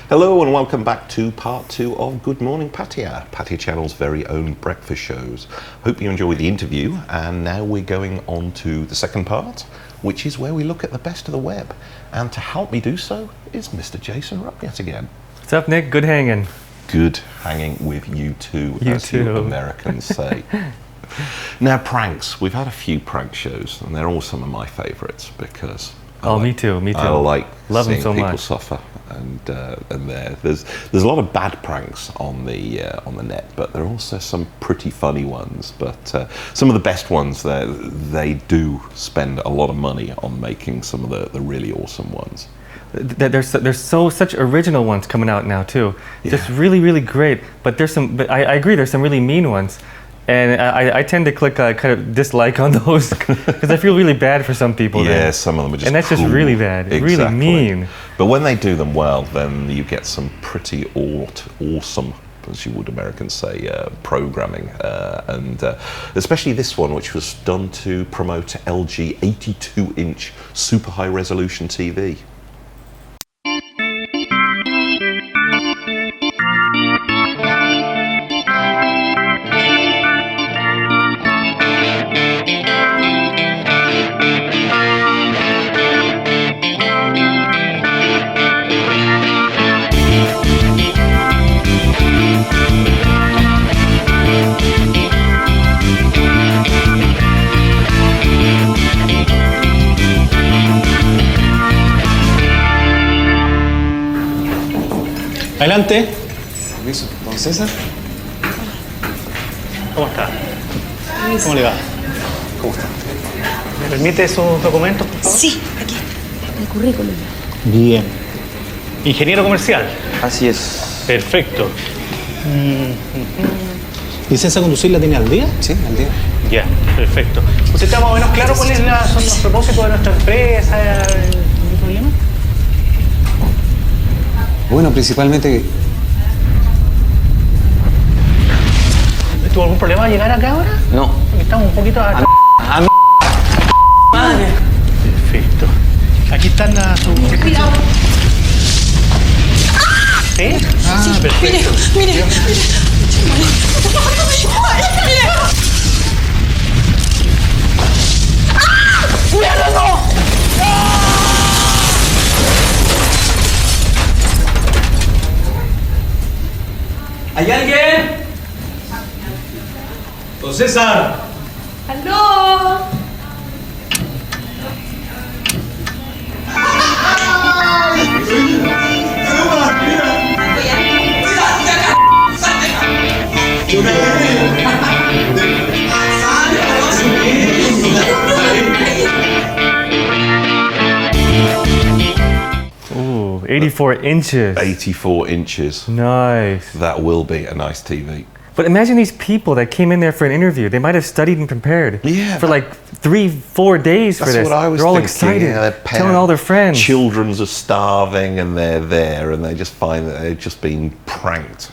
Hello and welcome back to part 2 of Good Morning Pattaya, Pattaya Channel's very own breakfast shows. Hope you enjoyed the interview, and now we're going on to the second part, which is where we look at the best of the web. And to help me do so is Mr. Jason Rupp yet again. What's up, Nick? Good hanging. Good hanging with you too, as you Americans say. Now, pranks. We've had a few prank shows, and they're all some of my favourites because me too. I like Love seeing them so people much. suffer, and there's a lot of bad pranks on the net, but there are also some pretty funny ones. But some of the best ones, they do spend a lot of money on making some of the really awesome ones. There's such original ones coming out now too. Yeah. Just really great. But But I agree. There's some really mean ones. And I tend to click kind of dislike on those because I feel really bad for some people. Yeah, then. some of them are just and that's cruel. just really bad, Exactly. really mean. But when they do them well, then you get some pretty awesome, as you would Americans say, programming. And especially this one, which was done to promote LG 82-inch super high resolution TV. Adelante. Permiso, don César. ¿Cómo está? ¿Cómo le va? ¿Cómo está? ¿Me permite sus documentos, por favor? Sí, aquí, el currículum. Bien. Ingeniero comercial. Así es. Perfecto. ¿Licencia de conducir la tiene al día? Sí, al día. Ya, perfecto. ¿Usted está más o menos claro cuáles son los propósitos de nuestra empresa? ¿Ningún problema? Bueno, principalmente... ¿Tuvo algún problema al llegar acá ahora? No. Porque estamos un poquito... Madre. Perfecto. Aquí están sus... Cuidado. ¿Sí? Ah, perfecto. Mire. ¿Hay alguien? ¡Don César! ¡Aló! Ooh, 84 inches. 84 inches. Nice. That will be a nice TV. But imagine these people that came in there for an interview. They might have studied and prepared for like 3-4 days for That's this. what I was They're all thinking. excited, Yeah, their telling all their friends. Children's are starving and they're there and they just find that they've just been pranked.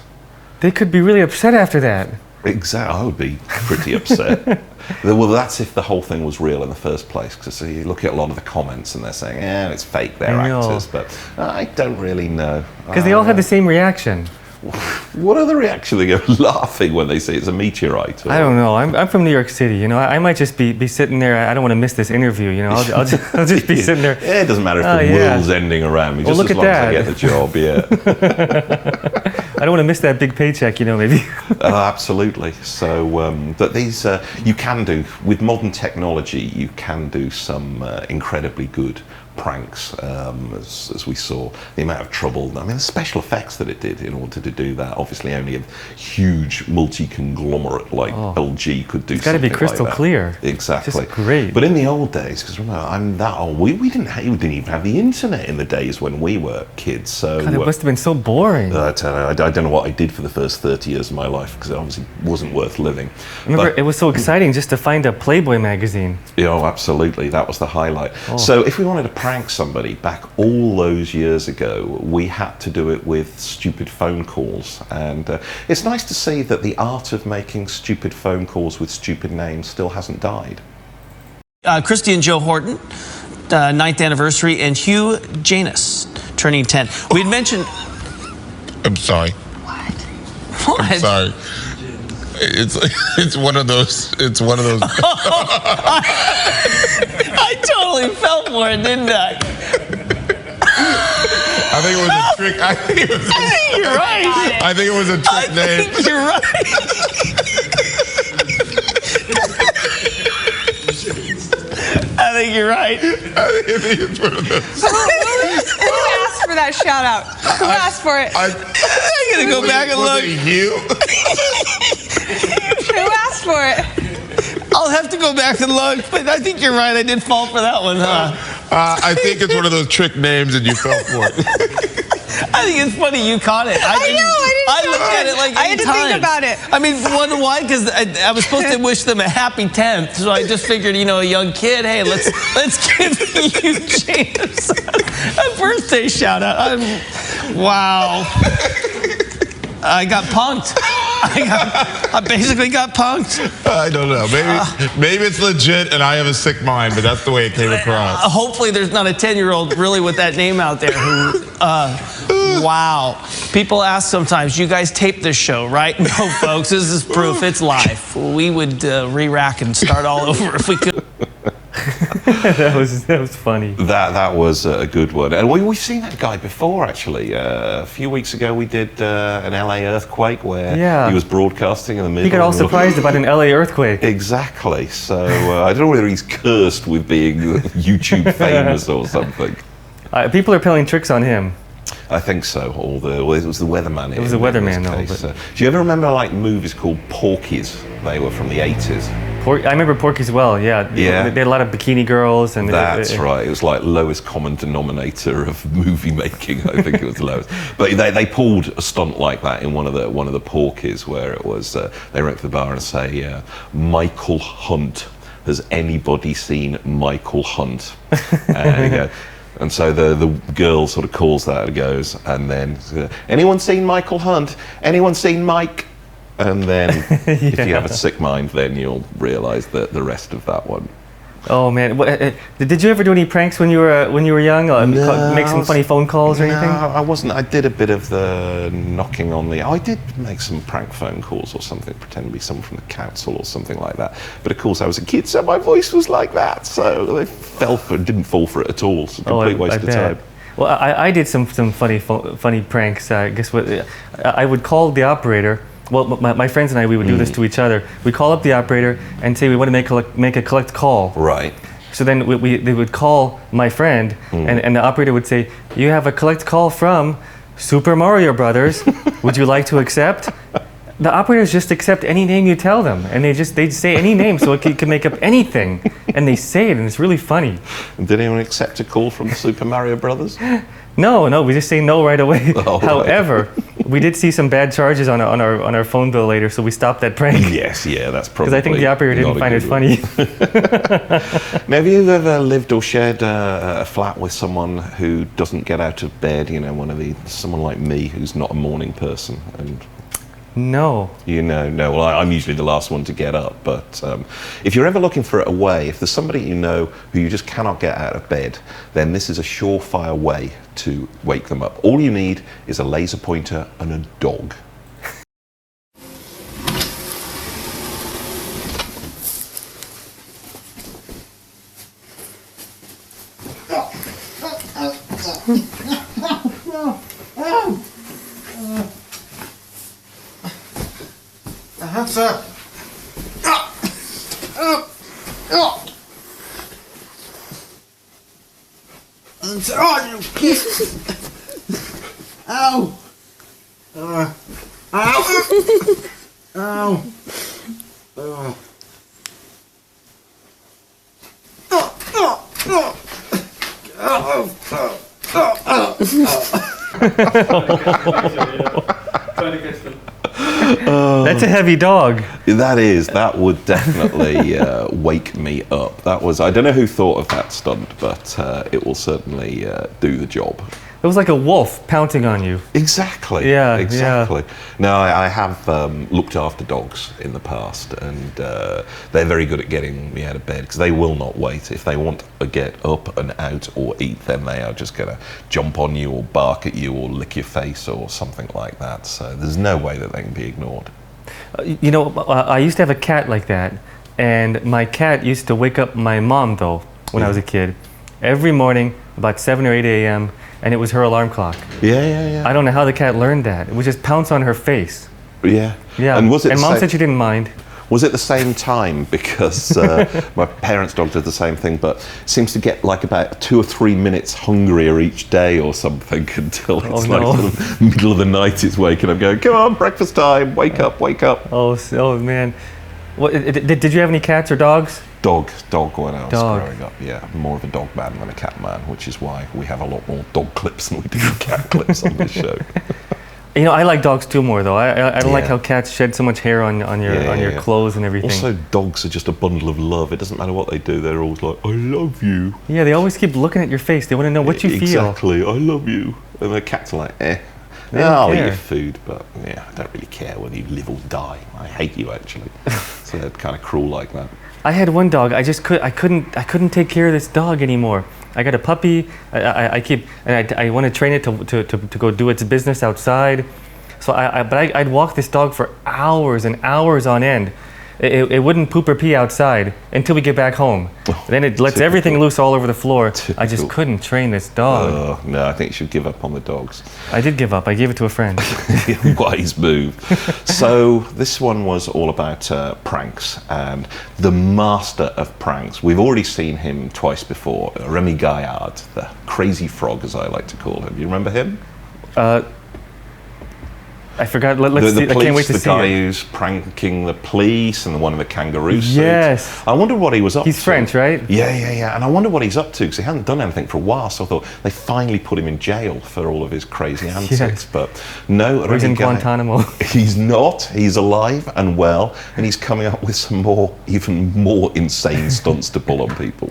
They could be really upset after that. Exactly, I would be pretty upset. Well, that's if the whole thing was real in the first place, because you look at a lot of the comments and they're saying, yeah, it's fake, they're I know. actors, but I don't really know. Because they all had the same reaction. What are the reaction? They go laughing when they say it's a meteorite? Or... I don't know. I'm from New York City. You know, I might just be sitting there. I don't want to miss this interview. You know, I'll just be sitting there. Yeah, it doesn't matter if the world's ending around me. Well, just look as long at as I that. get the job, yeah. I don't want to miss that big paycheck. You know, maybe. Absolutely. So, but these you can do with modern technology. You can do some incredibly good pranks, as we saw. The amount of trouble, I mean, the special effects that it did in order to do that. Obviously, only a huge multi-conglomerate like LG could do. It's got to be crystal like that. clear. Exactly. Just great. But in the old days, because remember, I'm that old. We didn't even have the internet in the days when we were kids. So God, it must have been so boring. I don't know what I did for the first 30 years of my life because it obviously wasn't worth living. Remember, it was so exciting just to find a Playboy magazine. Oh, absolutely. That was the highlight. So if we wanted to prank somebody back all those years ago, we had to do it with stupid phone calls. And it's nice to see that the art of making stupid phone calls with stupid names still hasn't died. Christy and Joe Horton, 9th anniversary, and Hugh Janus, turning 10. We'd mentioned... I'm sorry. What? I'm sorry. It's one of those. It's one of those. I totally fell for it, didn't I? I think it was a trick. I think You're right. I think it was a trick I name. think you're right. I think you're right. I think it's one of those. Who asked for that shout out? Who asked for it? I'm gonna go back and look. Was it you? Who asked for it? I'll have to go back and look, but I think you're right. I did fall for that one, huh? I think it's one of those trick names and you fell for it. I think it's funny you caught it. I looked at it like 8 I had to times. think about it. I mean, why? Because I was supposed to wish them a happy 10th, so I just figured, a young kid, hey, let's give you James a birthday shout out. Wow. I got punked. I basically got punked. I don't know. Maybe it's legit and I have a sick mind, but that's the way it came across. Hopefully there's not a 10-year-old really with that name out there who, wow. People ask sometimes, you guys tape this show, right? No, folks, this is proof. It's live. We would re-rack and start all over if we could. that was funny. That was a good one. And we've seen that guy before, actually. A few weeks ago, we did an LA earthquake where he was broadcasting in the middle. He got all surprised about an LA earthquake. Exactly. So I don't know whether he's cursed with being YouTube famous or something. People are playing tricks on him. I think so. It was the weatherman. It was the weatherman, though. Do you ever remember movies called Porky's? They were from the 80s. I remember Porky's well. Yeah. They had a lot of bikini girls, and that's right. It was like lowest common denominator of movie making. I think it was lowest. But they pulled a stunt like that in one of the Porky's, where it was they went to the bar and say, Michael Hunt. Has anybody seen Michael Hunt? And so the girl sort of calls that and goes, and then, anyone seen Michael Hunt? Anyone seen Mike? And then, if you have a sick mind, then you'll realise that the rest of that one. Oh man, did you ever do any pranks when you were young? Make some funny phone calls or anything? No, I wasn't. I did a bit of the knocking on the. I did make some prank phone calls or something, pretend to be someone from the council or something like that. But of course, I was a kid, so my voice was like that. So I didn't fall for it at all. It's a complete waste of time. Well, I did some funny pranks. I guess I would call the operator. Well, my friends and I, we would do this to each other. We call up the operator and say we want to make a collect call. Right. So then they would call my friend, and the operator would say, "You have a collect call from Super Mario Brothers. Would you like to accept?" The operators just accept any name you tell them, and they'd say any name, so it can make up anything, and they say it, and it's really funny. Did anyone accept a call from the Super Mario Brothers? No, we just say no right away. Oh, However, we did see some bad charges on our phone bill later, so we stopped that prank. Yes, that's probably. Because I think the operator didn't find it funny. Now, have you ever lived or shared a flat with someone who doesn't get out of bed? Someone like me who's not a morning person and. No. No. Well, I'm usually the last one to get up. But if you're ever looking for a way, if there's somebody you know who you just cannot get out of bed, then this is a surefire way to wake them up. All you need is a laser pointer and a dog. Sir. Oh, you kid. Ow. Ow. Ow. That's a heavy dog. That would definitely wake me up. I don't know who thought of that stunt, but it will certainly do the job. It was like a wolf pouncing on you. Exactly. Yeah, exactly. No, I have looked after dogs in the past, and they're very good at getting me out of bed because they will not wait. If they want to get up and out or eat, then they are just going to jump on you or bark at you or lick your face or something like that. So there's no way that they can be ignored. You know, I used to have a cat like that, and my cat used to wake up my mom, though, when I was a kid. Every morning, about 7 or 8 a.m., and it was her alarm clock. Yeah. I don't know how the cat learned that. It would just pounce on her face. Yeah. Yeah. And was it? And Mom said she didn't mind. Was it the same time? Because my parents' dog did the same thing, but seems to get like about 2 or 3 minutes hungrier each day or something until it's like sort of middle of the night it's waking up going, come on, breakfast time, wake up, wake up. Oh man. What, did you have any cats or dogs? Dog when I was growing up, yeah. More of a dog man than a cat man, which is why we have a lot more dog clips than we do cat clips on this show. You know, I like dogs too more though. I don't like how cats shed so much hair on your clothes and everything. Also, dogs are just a bundle of love. It doesn't matter what they do. They're always like, I love you. Yeah, they always keep looking at your face. They want to know what you feel. Exactly, I love you. And the cats are like, I'll eat your food, but yeah, I don't really care whether you live or die. I hate you actually. So they're kind of cruel like that. I had one dog. I couldn't take care of this dog anymore. I got a puppy. I want to train it to go do its business outside. So I'd walk this dog for hours and hours on end. It wouldn't poop or pee outside until we get back home. Then it lets everything loose all over the floor. I just couldn't train this dog. Oh, no, I think you should give up on the dogs. I did give up. I gave it to a friend. Wise move. So this one was all about pranks and the master of pranks. We've already seen him twice before. Remy Gaillard, the crazy frog, as I like to call him. You remember him? I forgot. Let's see. Police, I can't wait to see the guy it. who's pranking the police and the one in the kangaroo suit. Yes. I wonder what he was up to. He's French, right? Yeah. And I wonder what he's up to because he hadn't done anything for a while. So I thought they finally put him in jail for all of his crazy antics. Yes. But no, he's in Guantanamo. He's not. He's alive and well, and he's coming up with some even more insane stunts to pull on people.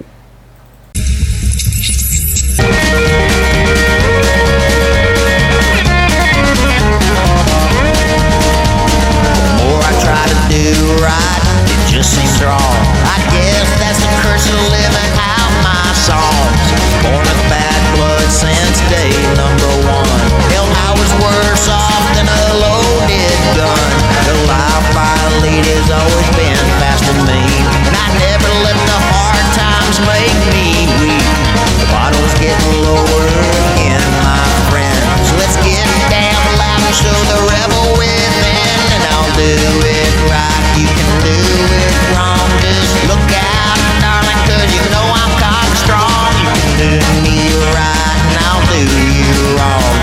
Do right, it just seems wrong. I guess that's the curse of living out my songs. Born with bad blood since day number one. Hell, I was worse off than a loaded gun. The life I lead has always been fast and mean, and I never let the hard times make me weak. The bottle's getting lower again, my friend. So let's get damn loud and show the rebel within, and I'll do it right. You can do it wrong, just look out, darling, cause you know I'm cock strong. You can do me right and I'll do you wrong.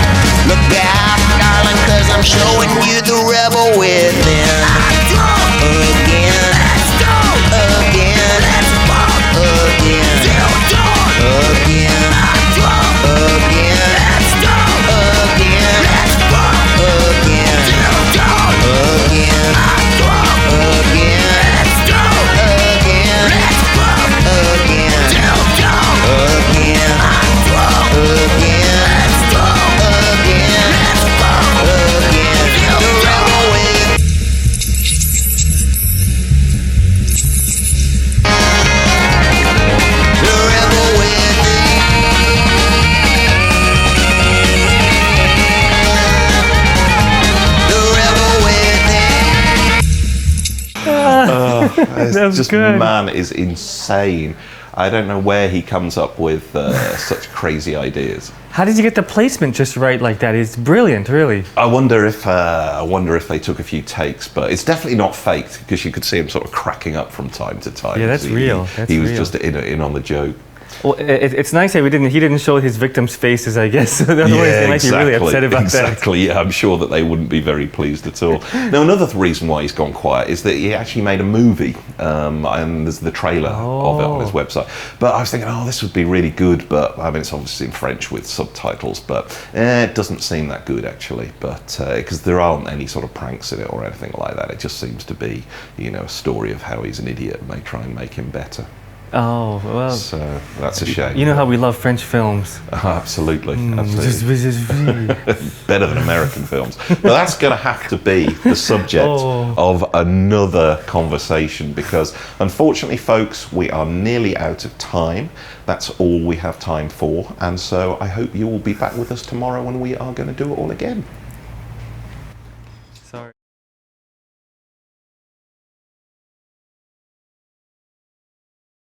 Look out, darling, cause I'm showing you the rebel within. Again, again, It's just, good. Man is insane. I don't know where he comes up with such crazy ideas. How did you get the placement just right like that? It's brilliant, really. I wonder if they took a few takes, but it's definitely not faked because you could see him sort of cracking up from time to time. Yeah, that's real. He was just in on the joke. Well, it's nice that he didn't show his victims' faces, I guess. Otherwise, they might be really upset about that. Exactly, yeah, I'm sure that they wouldn't be very pleased at all. Now, another reason why he's gone quiet is that he actually made a movie, and there's the trailer of it on his website. But I was thinking, this would be really good, but I mean, it's obviously in French with subtitles, but it doesn't seem that good, actually. But because there aren't any sort of pranks in it or anything like that, it just seems to be, a story of how he's an idiot and they try and make him better. Oh, well. So that's a shame. You know how we love French films. Absolutely. Absolutely. Better than American films. But that's going to have to be the subject of another conversation because, unfortunately, folks, we are nearly out of time. That's all we have time for. And so I hope you will be back with us tomorrow when we are going to do it all again.